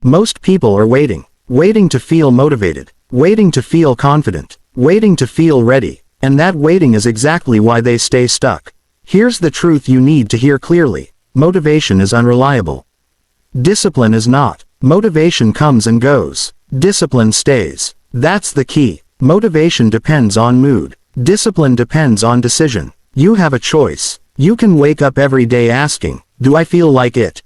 Most people are waiting. Waiting to feel motivated. Waiting to feel confident. Waiting to feel ready. And that waiting is exactly why they stay stuck. Here's the truth you need to hear clearly. Motivation is unreliable. Discipline is not. Motivation comes and goes. Discipline stays. That's the key. Motivation depends on mood. Discipline depends on decision. You have a choice. You can wake up every day asking, do I feel like it?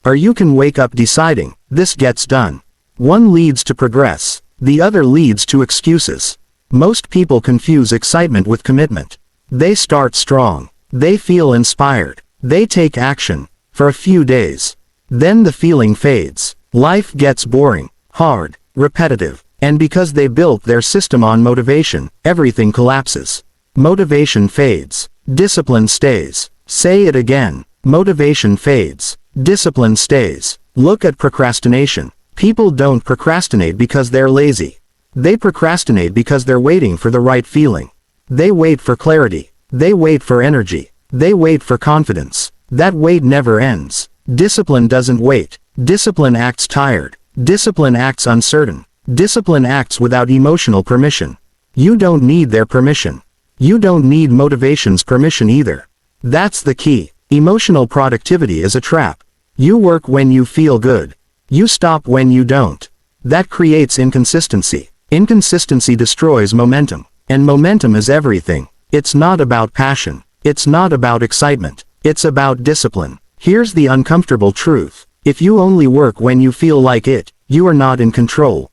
Or you can wake up deciding, this gets done. One leads to progress. The other leads to excuses. Most people confuse excitement with commitment. They start strong. They feel inspired. They take action. For a few days. Then the feeling fades. Life gets boring, hard, repetitive. And because they built their system on motivation, everything collapses. Motivation fades. Discipline stays. Say it again. Motivation fades. Discipline stays. Look at procrastination. People don't procrastinate because they're lazy. They procrastinate because they're waiting for the right feeling. They wait for clarity. They wait for energy. They wait for confidence. That wait never ends. Discipline doesn't wait. Discipline acts tired. Discipline acts uncertain. Discipline acts without emotional permission. You don't need their permission. You don't need motivation's permission either. That's the key. Emotional productivity is a trap. You work when you feel good. You stop when you don't. That creates inconsistency. Inconsistency destroys momentum. And momentum is everything. It's not about passion. It's not about excitement. It's about discipline. Here's the uncomfortable truth. If you only work when you feel like it, you are not in control.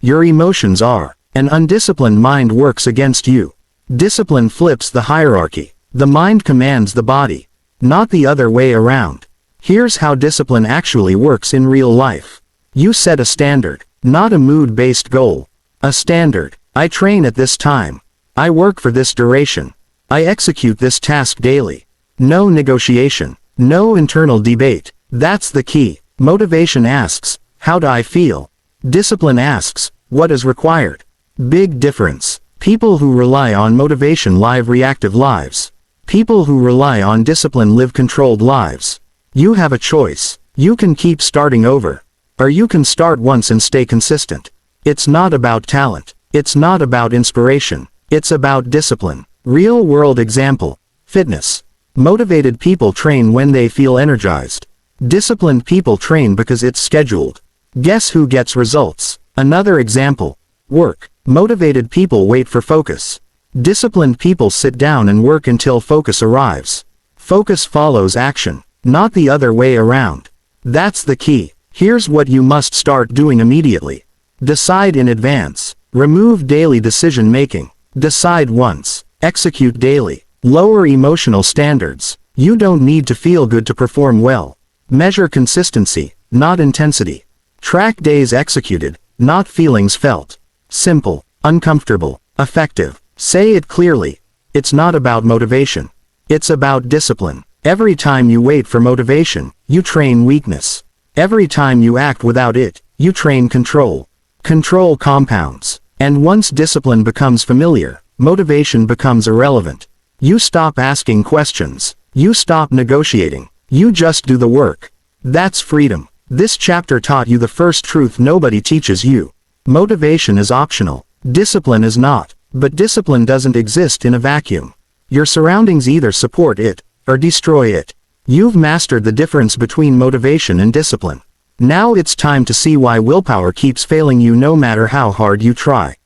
Your emotions are. An undisciplined mind works against you. Discipline flips the hierarchy. The mind commands the body. Not the other way around. Here's how discipline actually works in real life. You set a standard, not a mood-based goal. A standard. I train at this time. I work for this duration. I execute this task daily. No negotiation. No internal debate. That's the key. Motivation asks, how do I feel? Discipline asks, what is required? Big difference. People who rely on motivation live reactive lives. People who rely on discipline live controlled lives. You have a choice. You can keep starting over. Or you can start once and stay consistent. It's not about talent. It's not about inspiration. It's about discipline. Real world example. Fitness. Motivated people train when they feel energized. Disciplined people train because it's scheduled. Guess who gets results? Another example. Work. Motivated people wait for focus. Disciplined people sit down and work until focus arrives. Focus follows action, not the other way around. That's the key. Here's what you must start doing immediately. Decide in advance. Remove daily decision making. Decide once. Execute daily. Lower emotional standards. You don't need to feel good to perform well. Measure consistency, not intensity. Track days executed, not feelings felt. Simple, uncomfortable, effective. Say it clearly. It's not about motivation. It's about discipline. Every time you wait for motivation, you train weakness. Every time you act without it, you train control. Control compounds. And once discipline becomes familiar, motivation becomes irrelevant. You stop asking questions. You stop negotiating. You just do the work. That's freedom. This chapter taught you the first truth nobody teaches you. Motivation is optional. Discipline is not. But discipline doesn't exist in a vacuum. Your surroundings either support it, or destroy it. You've mastered the difference between motivation and discipline. Now it's time to see why willpower keeps failing you no matter how hard you try.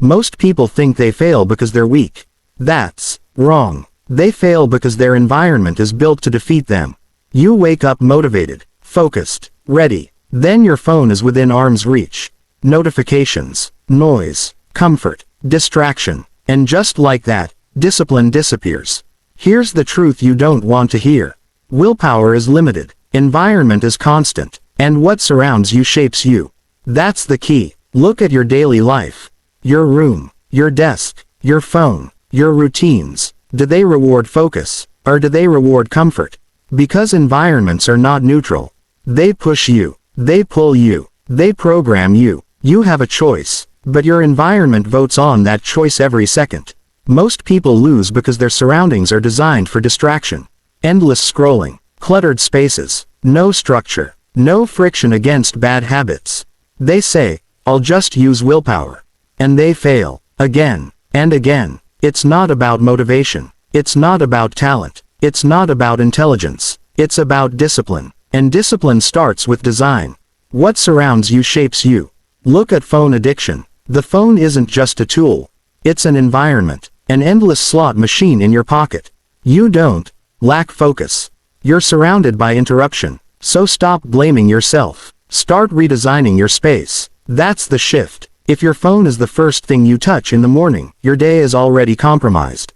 Most people think they fail because they're weak. That's wrong. They fail because their environment is built to defeat them. You wake up motivated, focused, ready. Then your phone is within arm's reach. Notifications, noise, comfort, distraction. And just like that, discipline disappears. Here's the truth you don't want to hear. Willpower is limited. Environment is constant. And what surrounds you shapes you. That's the key. Look at your daily life. Your room, your desk, your phone, your routines. Do they reward focus, or do they reward comfort? Because environments are not neutral. They push you. They pull you. They program you. You have a choice, but your environment votes on that choice every second. Most people lose because their surroundings are designed for distraction. Endless scrolling, cluttered spaces, no structure, No friction against bad habits. They say, I'll just use willpower. And they fail. Again. And again. It's not about motivation. It's not about talent. It's not about intelligence. It's about discipline. And discipline starts with design. What surrounds you shapes you. Look at phone addiction. The phone isn't just a tool. It's an environment. An endless slot machine in your pocket. You don't lack focus. You're surrounded by interruption. So stop blaming yourself. Start redesigning your space. That's the shift. If your phone is the first thing you touch in the morning, your day is already compromised.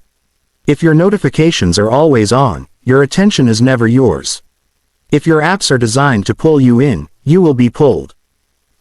If your notifications are always on, your attention is never yours. If your apps are designed to pull you in, you will be pulled.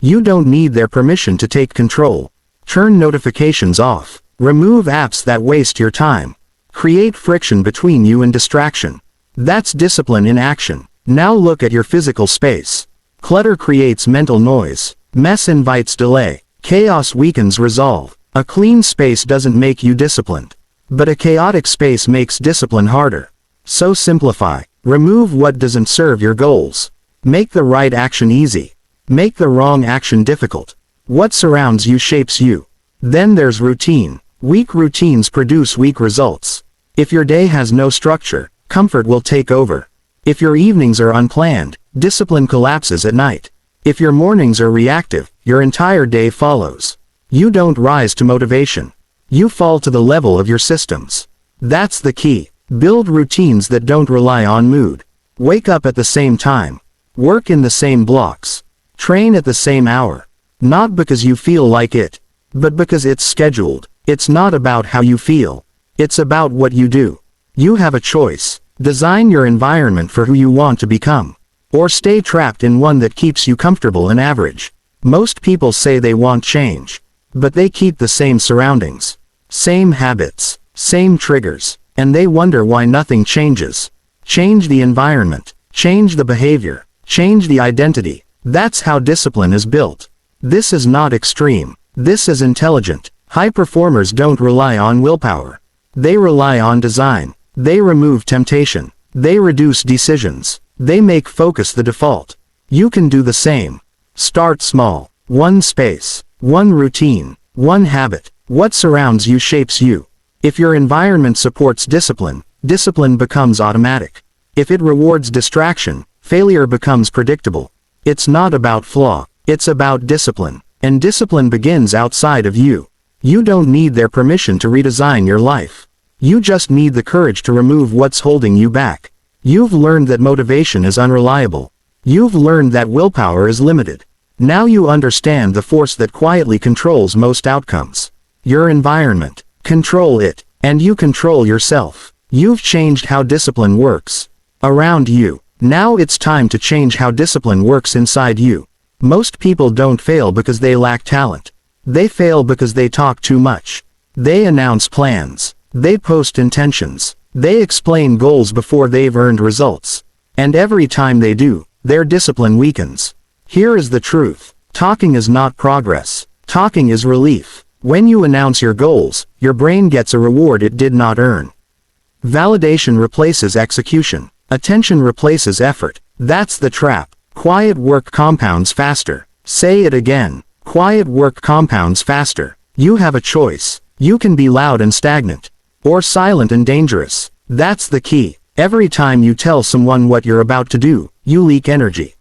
You don't need their permission to take control. Turn notifications off. Remove apps that waste your time. Create friction between you and distraction. That's discipline in action. Now look at your physical space. Clutter creates mental noise. Mess invites delay. Chaos weakens resolve. A clean space doesn't make you disciplined. But a chaotic space makes discipline harder. So simplify. Remove what doesn't serve your goals. Make the right action easy. Make the wrong action difficult. What surrounds you shapes you. Then there's routine. Weak routines produce weak results. If your day has no structure, comfort will take over. If your evenings are unplanned, discipline collapses at night. If your mornings are reactive, your entire day follows. You don't rise to motivation. You fall to the level of your systems. That's the key. Build routines that don't rely on mood. Wake up at the same time. Work in the same blocks. Train at the same hour. Not because you feel like it, but because it's scheduled. It's not about how you feel. It's about what you do. You have a choice. Design your environment for who you want to become. Or stay trapped in one that keeps you comfortable and average. Most people say they want change. But they keep the same surroundings. Same habits. Same triggers. And they wonder why nothing changes. Change the environment. Change the behavior. Change the identity. That's how discipline is built. This is not extreme. This is intelligent. High performers don't rely on willpower. They rely on design. They remove temptation. They reduce decisions. They make focus the default. You can do the same. Start small. One space. One routine. One habit. What surrounds you shapes you. If your environment supports discipline, discipline becomes automatic. If it rewards distraction, failure becomes predictable. It's not about flaw. It's about discipline. And discipline begins outside of you. You don't need their permission to redesign your life. You just need the courage to remove what's holding you back. You've learned that motivation is unreliable. You've learned that willpower is limited. Now you understand the force that quietly controls most outcomes. Your environment. Control it. And you control yourself. You've changed how discipline works around you. Now it's time to change how discipline works inside you. Most people don't fail because they lack talent. They fail because they talk too much. They announce plans. They post intentions. They explain goals before they've earned results. And every time they do, their discipline weakens. Here is the truth. Talking is not progress. Talking is relief. When you announce your goals, your brain gets a reward it did not earn. Validation replaces execution. Attention replaces effort. That's the trap. Quiet work compounds faster. Say it again. Quiet work compounds faster. You have a choice. You can be loud and stagnant. Or silent and dangerous. That's the key. Every time you tell someone what you're about to do, you leak energy.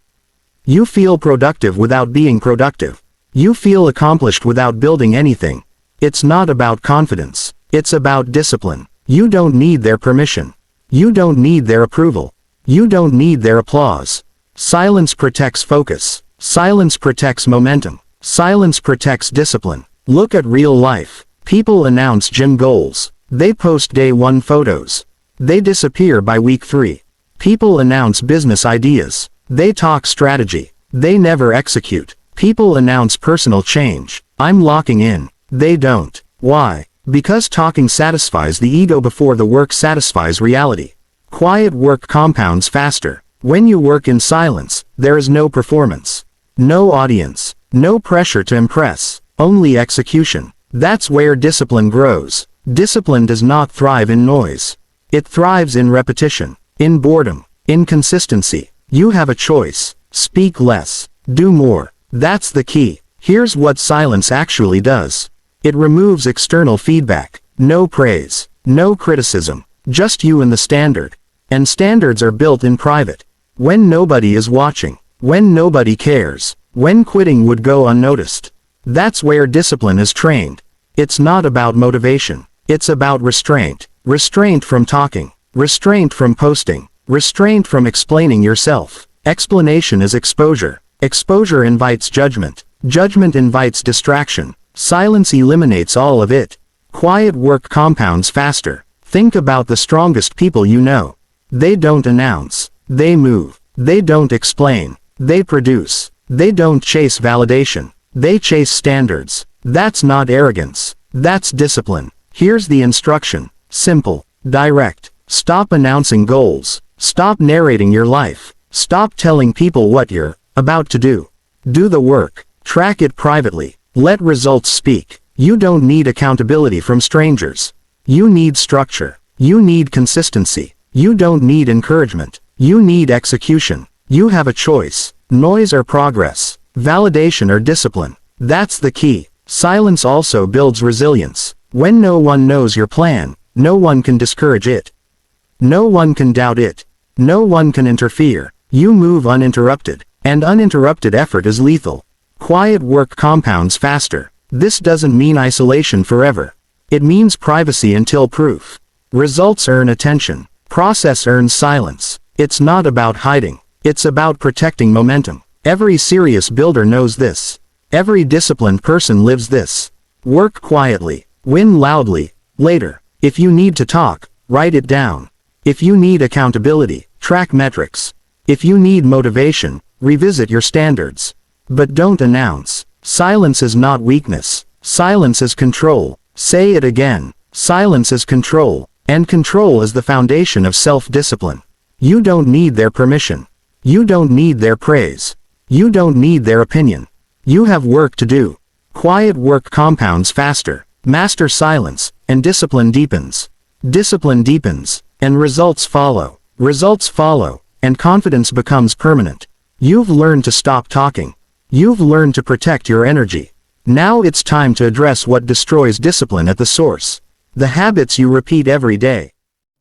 You feel productive without being productive. You feel accomplished without building anything. It's not about confidence. It's about discipline. You don't need their permission. You don't need their approval. You don't need their applause. Silence protects focus. Silence protects momentum. Silence protects discipline. Look at real life. People announce gym goals. They post day 1 photos. They disappear by week 3. People announce business ideas. They talk strategy. They never execute. People announce personal change. I'm locking in. They don't. Why? Because talking satisfies the ego before the work satisfies reality. Quiet work compounds faster. When you work in silence, there is no performance. No audience. No pressure to impress. Only execution. That's where discipline grows. Discipline does not thrive in noise. It thrives in repetition. In boredom. In consistency. You have a choice. Speak less. Do more. That's the key. Here's what silence actually does. It removes external feedback. No praise. No criticism. Just you and the standard. And standards are built in private. When nobody is watching. When nobody cares. When quitting would go unnoticed. That's where discipline is trained. It's not about motivation. It's about restraint. Restraint from talking. Restraint from posting. Restraint from explaining yourself. Explanation is exposure. Exposure invites judgment. Judgment invites distraction. Silence eliminates all of it. Quiet work compounds faster. Think about the strongest people you know. They don't announce. They move. They don't explain. They produce. They don't chase validation. They chase standards. That's not arrogance. That's discipline. Here's the instruction. Simple. Direct. Stop announcing goals. Stop narrating your life. Stop telling people what you're about to do. Do the work. Track it privately. Let results speak. You don't need accountability from strangers. You need structure. You need consistency. You don't need encouragement. You need execution. You have a choice. Noise or progress. Validation or discipline. That's the key. Silence also builds resilience. When no one knows your plan, no one can discourage it. No one can doubt it. No one can interfere. You move uninterrupted. And uninterrupted effort is lethal. Quiet work compounds faster. This doesn't mean isolation forever. It means privacy until proof. Results earn attention. Process earns silence. It's not about hiding. It's about protecting momentum. Every serious builder knows this. Every disciplined person lives this. Work quietly. Win loudly. Later. If you need to talk, write it down. If you need accountability, track metrics. If you need motivation, revisit your standards. But don't announce. Silence is not weakness. Silence is control. Say it again. Silence is control. And control is the foundation of self-discipline. You don't need their permission. You don't need their praise. You don't need their opinion. You have work to do. Quiet work compounds faster. Master silence, and discipline deepens. Discipline deepens, and results follow. Results follow, and confidence becomes permanent. You've learned to stop talking. You've learned to protect your energy. Now it's time to address what destroys discipline at the source. The habits you repeat every day.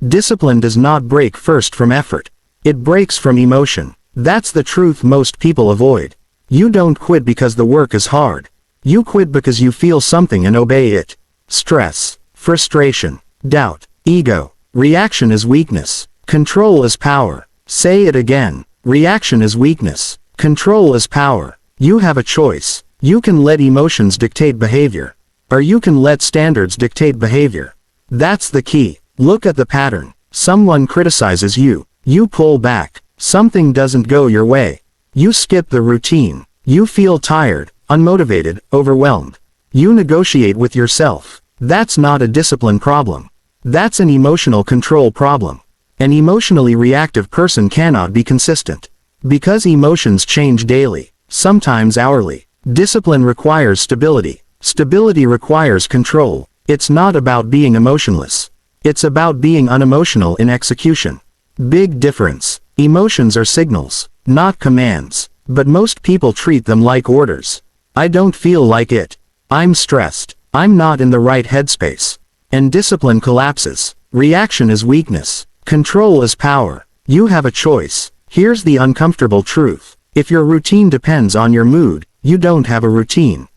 Discipline does not break first from effort. It breaks from emotion. That's the truth most people avoid. You don't quit because the work is hard. You quit because you feel something and obey it. Stress, frustration, doubt, ego. Reaction is weakness. Control is power. Say it again. Reaction is weakness. Control is power. You have a choice. You can let emotions dictate behavior. Or you can let standards dictate behavior. That's the key. Look at the pattern. Someone criticizes you. You pull back. Something doesn't go your way. You skip the routine. You feel tired, unmotivated, overwhelmed. You negotiate with yourself. That's not a discipline problem. That's an emotional control problem. An emotionally reactive person cannot be consistent. Because emotions change daily, sometimes hourly. Discipline requires stability. Stability requires control. It's not about being emotionless. It's about being unemotional in execution. Big difference. Emotions are signals, not commands. But most people treat them like orders. I don't feel like it. I'm stressed. I'm not in the right headspace. And discipline collapses. Reaction is weakness. Control is power. You have a choice. Here's the uncomfortable truth. If your routine depends on your mood, you don't have a routine.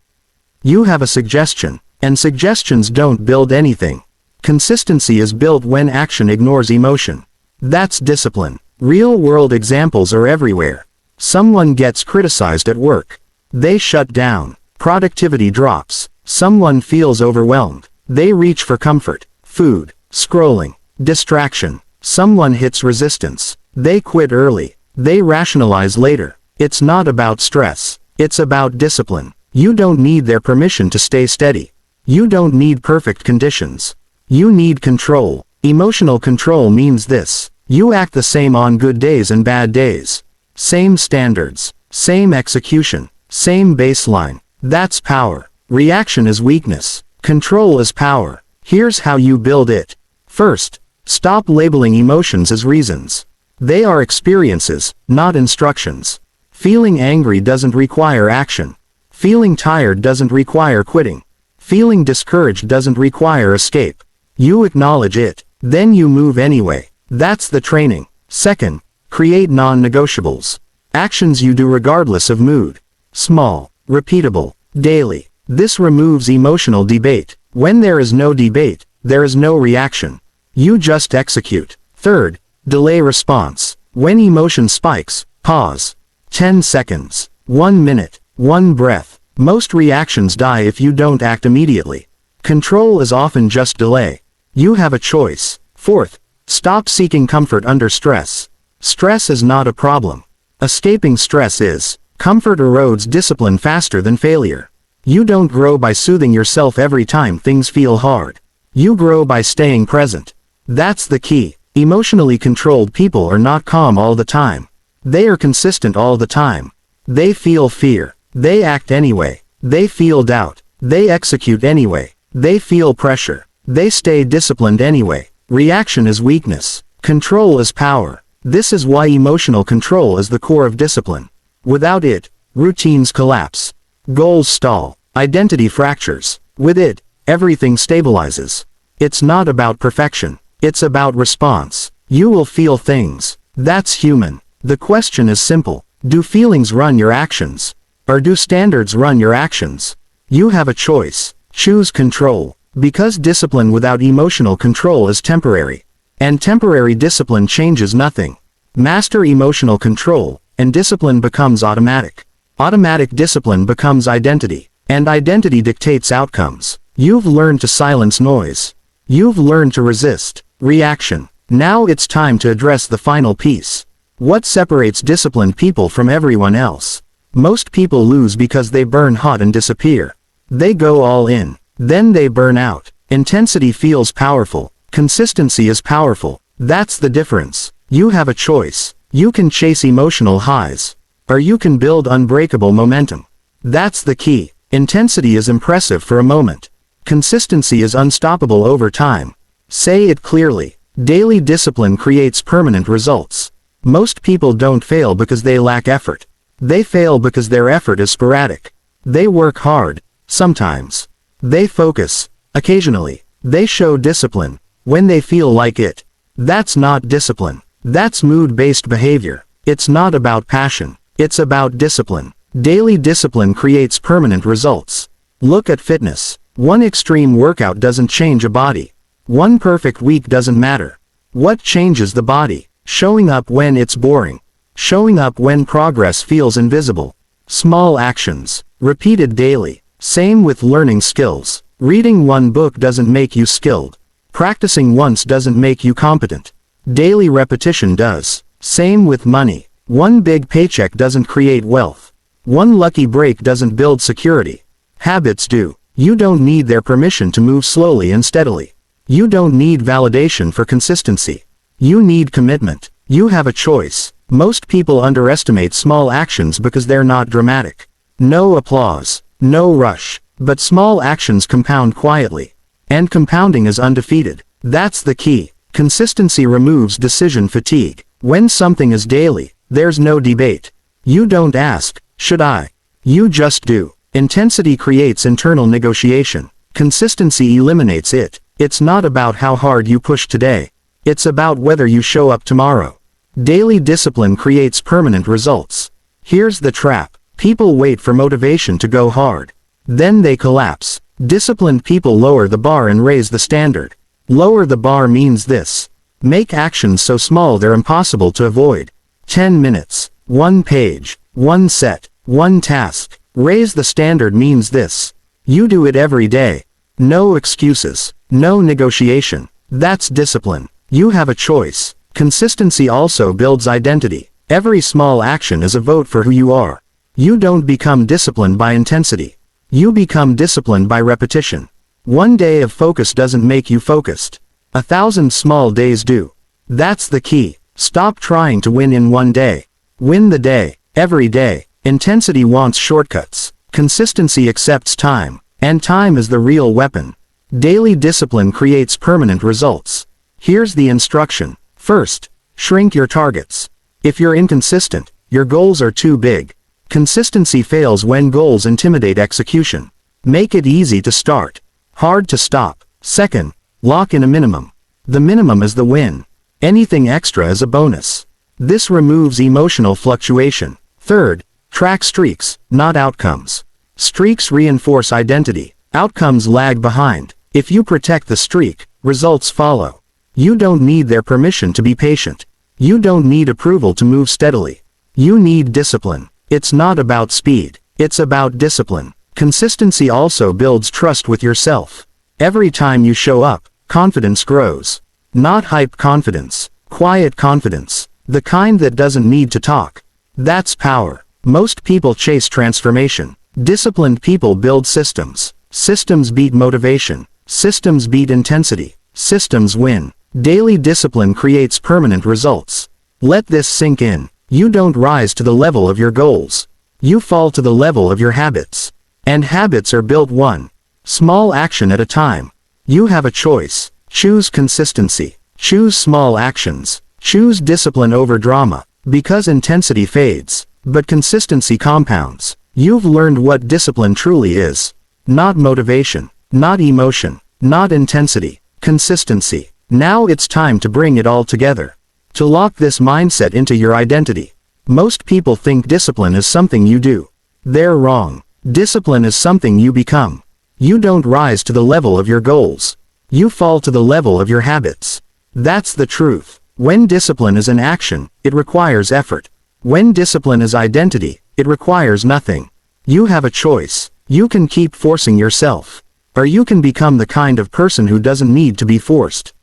You have a suggestion. And suggestions don't build anything. Consistency is built when action ignores emotion. That's discipline. Real-world examples are everywhere. Someone gets criticized at work. They shut down. Productivity drops. Someone feels overwhelmed. They reach for comfort, food, scrolling, distraction. Someone hits resistance. They quit early. They rationalize later. It's not about stress. It's about discipline. You don't need their permission to stay steady. You don't need perfect conditions. You need control. Emotional control means this. You act the same on good days and bad days. Same standards. Same execution. Same baseline. That's power. Reaction is weakness. Control is power. Here's how you build it. First, stop labeling emotions as reasons. They are experiences, not instructions. Feeling angry doesn't require action. Feeling tired doesn't require quitting. Feeling discouraged doesn't require escape. You acknowledge it, then you move anyway. That's the training. Second, create non-negotiables. Actions you do regardless of mood. Small, repeatable, daily. This removes emotional debate. When there is no debate, there is no reaction. You just execute. Third, delay response. When emotion spikes, pause. 10 seconds. 1 minute. 1 breath. Most reactions die if you don't act immediately. Control is often just delay. You have a choice. Fourth, stop seeking comfort under stress. Stress is not a problem. Escaping stress is. Comfort erodes discipline faster than failure. You don't grow by soothing yourself every time things feel hard. You grow by staying present. That's the key. Emotionally controlled people are not calm all the time. They are consistent all the time. They feel fear. They act anyway. They feel doubt. They execute anyway. They feel pressure. They stay disciplined anyway. Reaction is weakness. Control is power. This is why emotional control is the core of discipline. Without it, routines collapse. Goals stall. Identity fractures. With it, everything stabilizes. It's not about perfection. It's about response. You will feel things. That's human. The question is simple. Do feelings run your actions? Or do standards run your actions? You have a choice. Choose control. Because discipline without emotional control is temporary. And temporary discipline changes nothing. Master emotional control, and discipline becomes automatic. Automatic discipline becomes identity. And identity dictates outcomes. You've learned to silence noise. You've learned to resist reaction. Now it's time to address the final piece. What separates disciplined people from everyone else? Most people lose because they burn hot and disappear. They go all in. Then they burn out. Intensity feels powerful. Consistency is powerful. That's the difference. You have a choice. You can chase emotional highs. Or you can build unbreakable momentum. That's the key. Intensity is impressive for a moment. Consistency is unstoppable over time. Say it clearly. Daily discipline creates permanent results. Most people don't fail because they lack effort. They fail because their effort is sporadic. They work hard, sometimes. They focus, occasionally. They show discipline, when they feel like it. That's not discipline. That's mood-based behavior. It's not about passion. It's about discipline. Daily discipline creates permanent results. Look at fitness. One extreme workout doesn't change a body. One perfect week doesn't matter. What changes the body? Showing up when it's boring. Showing up when progress feels invisible. Small actions, repeated daily. Same with learning skills. Reading one book doesn't make you skilled. Practicing once doesn't make you competent. Daily repetition does. Same with money. One big paycheck doesn't create wealth. One lucky break doesn't build security. Habits do. You don't need their permission to move slowly and steadily. You don't need validation for consistency. You need commitment. You have a choice. Most people underestimate small actions because they're not dramatic. No applause. No rush. But small actions compound quietly. And compounding is undefeated. That's the key. Consistency removes decision fatigue. When something is daily, there's no debate. You don't ask, should I? You just do. Intensity creates internal negotiation. Consistency eliminates it. It's not about how hard you push today. It's about whether you show up tomorrow. Daily discipline creates permanent results. Here's the trap. People wait for motivation to go hard. Then they collapse. Disciplined people lower the bar and raise the standard. Lower the bar means this. Make actions so small they're impossible to avoid. 10 minutes. 1 page. 1 set. 1 task. Raise the standard means this. You do it every day. No excuses. No negotiation. That's discipline. You have a choice. Consistency also builds identity. Every small action is a vote for who you are. You don't become disciplined by intensity. You become disciplined by repetition. One day of focus doesn't make you focused. 1,000 small days do. That's the key. Stop trying to win in one day. Win the day. Every day. Intensity wants shortcuts. Consistency accepts time. And time is the real weapon. Daily discipline creates permanent results. Here's the instruction. First, shrink your targets. If you're inconsistent, Your goals are too big. Consistency fails when goals intimidate execution. Make it easy to start, hard to stop. Second, lock in a minimum. The minimum is the win. Anything extra is a bonus. This removes emotional fluctuation. Third, track streaks, not outcomes. Streaks reinforce identity. Outcomes lag behind. If you protect the streak, results follow. You don't need their permission to be patient. You don't need approval to move steadily. You need discipline. It's not about speed. It's about discipline. Consistency also builds trust with yourself. Every time you show up, confidence grows. Not hype confidence, quiet confidence. The kind that doesn't need to talk. That's power. Most people chase transformation. Disciplined people build systems. Systems beat motivation. Systems beat intensity. Systems win. Daily discipline creates permanent results. Let this sink in. You don't rise to the level of your goals. You fall to the level of your habits. And habits are built one small action at a time. You have a choice. Choose consistency. Choose small actions. Choose discipline over drama. Because intensity fades, but consistency compounds. You've learned what discipline truly is. Not motivation. Not emotion. Not intensity. Consistency. Now it's time to bring it all together. To lock this mindset into your identity. Most people think discipline is something you do. They're wrong. Discipline is something you become. You don't rise to the level of your goals. You fall to the level of your habits. That's the truth. When discipline is an action, it requires effort. When discipline is identity, it requires nothing. You have a choice. You can keep forcing yourself. Or you can become the kind of person who doesn't need to be forced.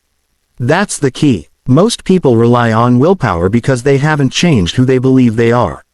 That's the key. Most people rely on willpower because they haven't changed who they believe they are.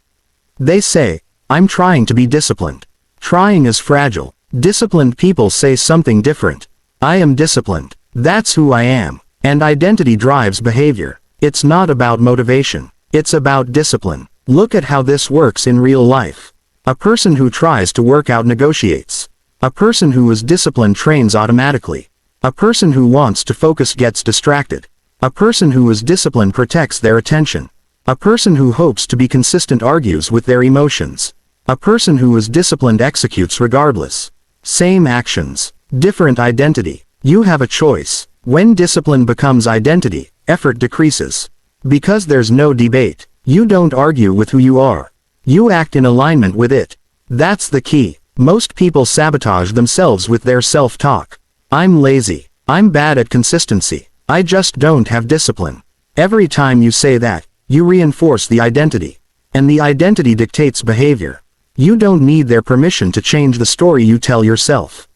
They say, I'm trying to be disciplined. Trying is fragile. Disciplined people say something different. I am disciplined. That's who I am. And identity drives behavior. It's not about motivation. It's about discipline. Look at how this works in real life. A person who tries to work out negotiates. A person who is disciplined trains automatically. A person who wants to focus gets distracted. A person who is disciplined protects their attention. A person who hopes to be consistent argues with their emotions. A person who is disciplined executes regardless. Same actions, different identity. You have a choice. When discipline becomes identity, effort decreases. Because there's no debate. You don't argue with who you are. You act in alignment with it. That's the key. Most people sabotage themselves with their self-talk. I'm lazy. I'm bad at consistency. I just don't have discipline. Every time you say that, you reinforce the identity. And the identity dictates behavior. You don't need their permission to change the story you tell yourself.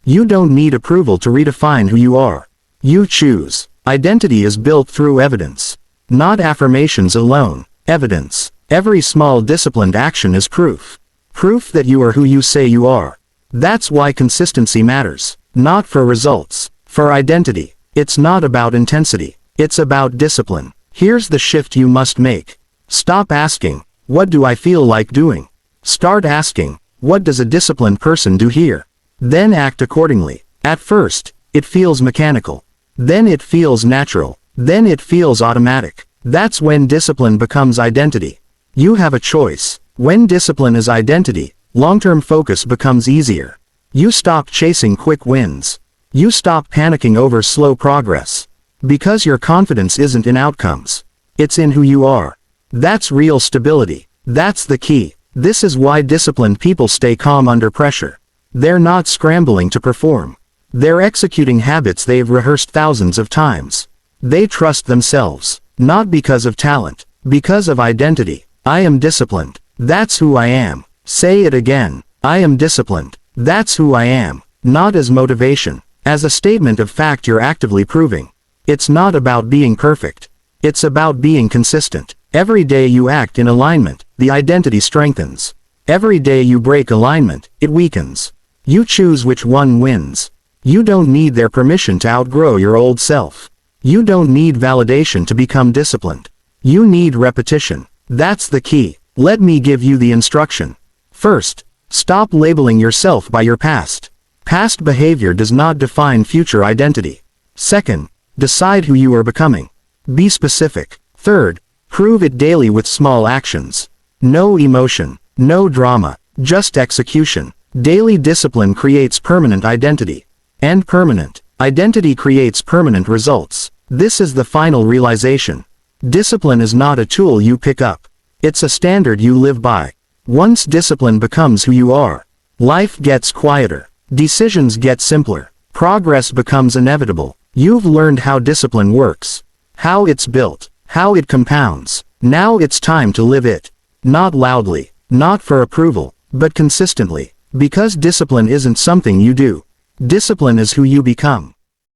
You don't need approval to redefine who you are. You choose. Identity is built through evidence. Not affirmations alone. Evidence. Every small disciplined action is proof. Proof that you are who you say you are. That's why consistency matters. Not for results. For identity. It's not about intensity. It's about discipline. Here's the shift you must make. Stop asking, what do I feel like doing? Start asking, what does a disciplined person do here? Then act accordingly. At first, it feels mechanical. Then it feels natural. Then it feels automatic. That's when discipline becomes identity. You have a choice. When discipline is identity, long-term focus becomes easier. You stop chasing quick wins. You stop panicking over slow progress. Because your confidence isn't in outcomes. It's in who you are. That's real stability. That's the key. This is why disciplined people stay calm under pressure. They're not scrambling to perform. They're executing habits they've rehearsed thousands of times. They trust themselves. Not because of talent. Because of identity. I am disciplined. That's who I am. Say it again. I am disciplined. That's who I am. Not as motivation. As a statement of fact you're actively proving. It's not about being perfect. It's about being consistent. Every day you act in alignment, the identity strengthens. Every day you break alignment, it weakens. You choose which one wins. You don't need their permission to outgrow your old self. You don't need validation to become disciplined. You need repetition. That's the key. Let me give you the instruction. First, stop labeling yourself by your past. Past behavior does not define future identity. Second, decide who you are becoming. Be specific. Third, prove it daily with small actions. No emotion, no drama, just execution. Daily discipline creates permanent identity. And permanent identity creates permanent results. This is the final realization. Discipline is not a tool you pick up. It's a standard you live by. Once discipline becomes who you are, life gets quieter. Decisions get simpler. Progress becomes inevitable. You've learned how discipline works, how it's built, how it compounds. Now it's time to live it. Not loudly, not for approval, but consistently. Because discipline isn't something you do. Discipline is who you become.